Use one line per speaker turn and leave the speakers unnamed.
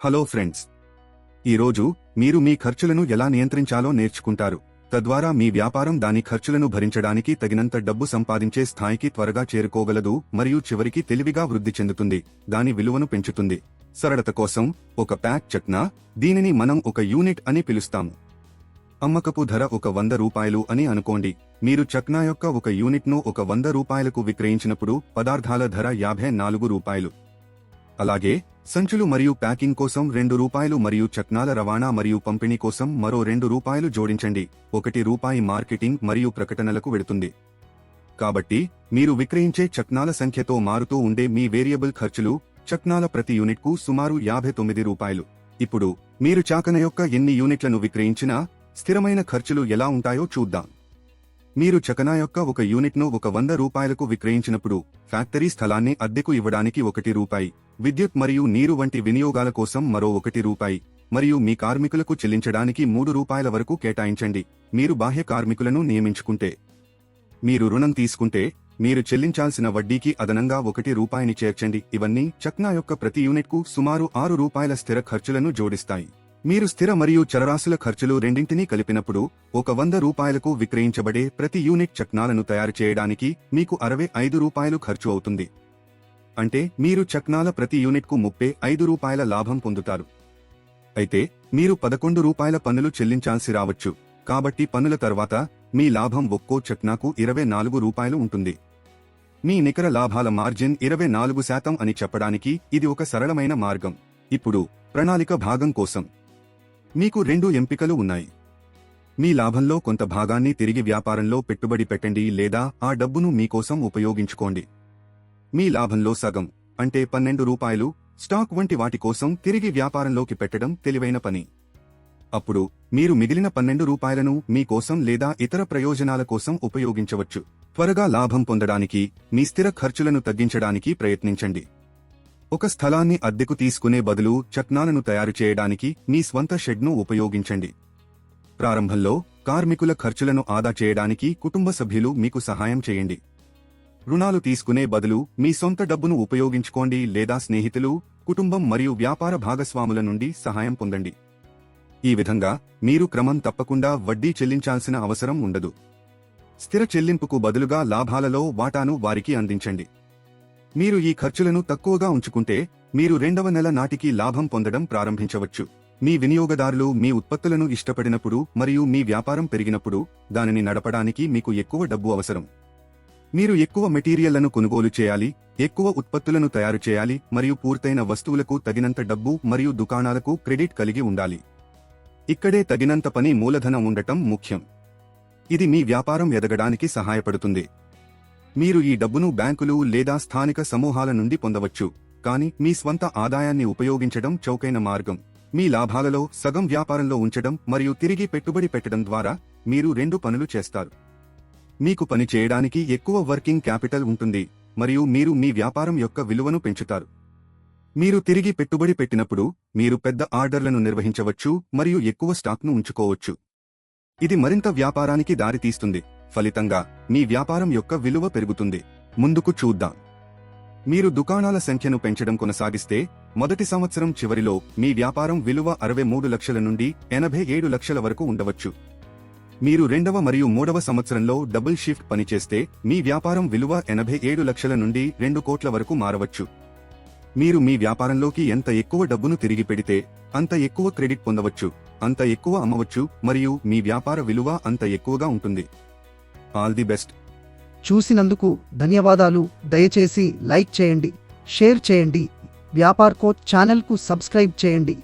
Hello friends, ఈరోజు మీరు మీ ఖర్చులను ఎలా నియంత్రించాలో నేర్చుకుంటారు. తద్వారా మీ వ్యాపారం దాని ఖర్చులను భరించడానికి తగినంత డబ్బు సంపాదించే స్థాయికి త్వరగా చేరుకోగలదు మరియు చివరికి తెలివిగా వృద్ధి చెందుతుంది, దాని విలువను పెంచుతుంది. సరళత కోసం ఒక ప్యాక్ చక్నా, దీనిని మనం ఒక యూనిట్ అని పిలుస్తాము. అమ్మకపు ధర ఒక 100 రూపాయలు అని అనుకోండి. మీరు చక్నా యొక్క ఒక యూనిట్ను ఒక 100 రూపాయలకు విక్రయించినప్పుడు పదార్థాల ధర 54 రూపాయలు. అలాగే సంచులు మరియు ప్యాకింగ్ కోసం 2 రూపాయలు మరియు చక్నాల రవాణా మరియు పంపిణీ కోసం మరో 2 రూపాయలు జోడించండి. 1 రూపాయి మార్కెటింగ్ మరియు ప్రకటనలకు వెళుతుంది. కాబట్టి మీరు విక్రయించే చక్నాల సంఖ్యతో మారుతూ ఉండే మీ వేరియబుల్ ఖర్చులు చక్నాల ప్రతి యూనిట్కు సుమారు 59 రూపాయలు. ఇప్పుడు మీరు చాకన యొక్క ఎన్ని యూనిట్లను విక్రయించినా స్థిరమైన ఖర్చులు ఎలా ఉంటాయో చూద్దాం. మీరు చకనా యొక్క ఒక యూనిట్ను ఒక 100 రూపాయలకు విక్రయించినప్పుడు ఫ్యాక్టరీ స్థలాన్ని అద్దెకు ఇవ్వడానికి 1 రూపాయి, విద్యుత్ మరియు నీరు వంటి వినియోగాల కోసం మరో 1 రూపాయి, మరియు మీ కార్మికులకు చెల్లించడానికి 3 రూపాయల వరకు కేటాయించండి. మీరు బాహ్య కార్మికులను నియమించుకుంటే, మీరు రుణం తీసుకుంటే, మీరు చెల్లించాల్సిన వడ్డీకి అదనంగా 1 రూపాయిని చేర్చండి. ఇవన్నీ చక్నా యొక్క ప్రతి యూనిట్కు సుమారు 6 రూపాయల స్థిర ఖర్చులను జోడిస్తాయి. మీరు స్థిర మరియు చరరాశుల ఖర్చులు రెండింటినీ కలిపినప్పుడు ఒక 100 రూపాయలకు విక్రయించబడే ప్రతి యూనిట్ చక్నాలను తయారు చేయడానికి మీకు 65 రూపాయలు ఖర్చు అవుతుంది. అంటే మీరు చక్నాల ప్రతి యూనిట్కు 35 రూపాయల లాభం పొందుతారు. అయితే మీరు 11 రూపాయల పన్నులు చెల్లించాల్సి రావచ్చు. కాబట్టి పన్నుల తర్వాత మీ లాభం ఒక్కో చక్నాకు 24 రూపాయలు ఉంటుంది. మీ నికర లాభాల మార్జిన్ 24% అని చెప్పడానికి ఇది ఒక సరళమైన మార్గం. ఇప్పుడు ప్రణాళిక భాగం కోసం మీకు 2 ఎంపికలు ఉన్నాయి. మీ లాభంలో కొంత భాగాన్ని తిరిగి వ్యాపారంలో పెట్టుబడి పెట్టండి లేదా ఆ డబ్బును మీకోసం ఉపయోగించుకోండి. మీ లాభంలో సగం అంటే 12 రూపాయలు స్టాక్ వంటి వాటి కోసం తిరిగి వ్యాపారంలోకి పెట్టడం తెలివైన పని. అప్పుడు మీరు మిగిలిన 12 రూపాయలను మీకోసం లేదా ఇతర ప్రయోజనాల కోసం ఉపయోగించవచ్చు. త్వరగా లాభం పొందడానికి మీ స్థిర ఖర్చులను తగ్గించడానికి ప్రయత్నించండి. ఒక స్థలాన్ని అద్దెకు తీసుకునే బదులు చక్నాలను తయారు చేయడానికి మీ స్వంత షెడ్ను ఉపయోగించండి. ప్రారంభంలో కార్మికుల ఖర్చులను ఆదా చేయడానికి కుటుంబ సభ్యులు మీకు సహాయం చేయండి. రుణాలు తీసుకునే బదులు మీ సొంత డబ్బును ఉపయోగించుకోండి లేదా స్నేహితులు, కుటుంబం మరియు వ్యాపార భాగస్వాముల నుండి సహాయం పొందండి. ఈ విధంగా మీరు క్రమం తప్పకుండా వడ్డీ చెల్లించాల్సిన అవసరం ఉండదు. స్థిర చెల్లింపుకు బదులుగా లాభాలలో వాటాను వారికి అందించండి. మీరు ఈ ఖర్చులను తక్కువగా ఉంచుకుంటే మీరు 2వ నెల నాటికి లాభం పొందడం ప్రారంభించవచ్చు. మీ వినియోగదారులు మీ ఉత్పత్తులను ఇష్టపడినప్పుడు మరియు మీ వ్యాపారం పెరిగినప్పుడు దానిని నడపడానికి మీకు ఎక్కువ డబ్బు అవసరం. మీరు ఎక్కువ మెటీరియల్లను కొనుగోలు చేయాలి, ఎక్కువ ఉత్పత్తులను తయారు చేయాలి మరియు పూర్తయిన వస్తువులకు తగినంత డబ్బు మరియు దుకాణాలకు క్రెడిట్ కలిగి ఉండాలి. ఇక్కడే తగినంత పని మూలధనం ఉండటం ముఖ్యం. ఇది మీ వ్యాపారం ఎదగడానికి సహాయపడుతుంది. మీరు ఈ డబ్బును బ్యాంకులు లేదా స్థానిక సమూహాల నుండి పొందవచ్చు, కానీ మీ స్వంత ఆదాయాన్ని ఉపయోగించడం చౌకైన మార్గం. మీ లాభాలలో సగం వ్యాపారంలో ఉంచడం మరియు తిరిగి పెట్టుబడి పెట్టడం ద్వారా మీరు 2 పనులు చేస్తారు. మీకు పని చేయడానికి ఎక్కువ వర్కింగ్ క్యాపిటల్ ఉంటుంది మరియు మీరు మీ వ్యాపారం యొక్క విలువను పెంచుతారు. మీరు తిరిగి పెట్టుబడి పెట్టినప్పుడు మీరు పెద్ద ఆర్డర్లను నిర్వహించవచ్చు మరియు ఎక్కువ స్టాక్ను ఉంచుకోవచ్చు. ఇది మరింత వ్యాపారానికి దారితీస్తుంది. ఫలితంగా మీ వ్యాపారం యొక్క విలువ పెరుగుతుంది. ముందుకు చూద్దాం. మీరు దుకాణాల సంఖ్యను పెంచడం కొనసాగిస్తే మొదటి సంవత్సరం చివరిలో మీ వ్యాపారం విలువ 63 లక్షల నుండి 87 లక్షల వరకు ఉండవచ్చు. మీరు 2వ మరియు 3వ సంవత్సరంలో డబుల్ షిఫ్ట్ పనిచేస్తే మీ వ్యాపారం విలువ 87 లక్షల నుండి 2 కోట్ల వరకు మారవచ్చు. మీరు మీ వ్యాపారంలోకి ఎంత ఎక్కువ డబ్బును తిరిగి పెడితే అంత ఎక్కువ క్రెడిట్ పొందవచ్చు, అంత ఎక్కువ అమ్మవచ్చు మరియు మీ వ్యాపార విలువ అంత ఎక్కువగా ఉంటుంది. All the best.
చూసినందుకు ధన్యవాదాలు. దయచేసి లైక్ చేయండి, షేర్ చేయండి, వ్యాపార్ కోచ్ ఛానల్కు సబ్స్క్రైబ్ చేయండి.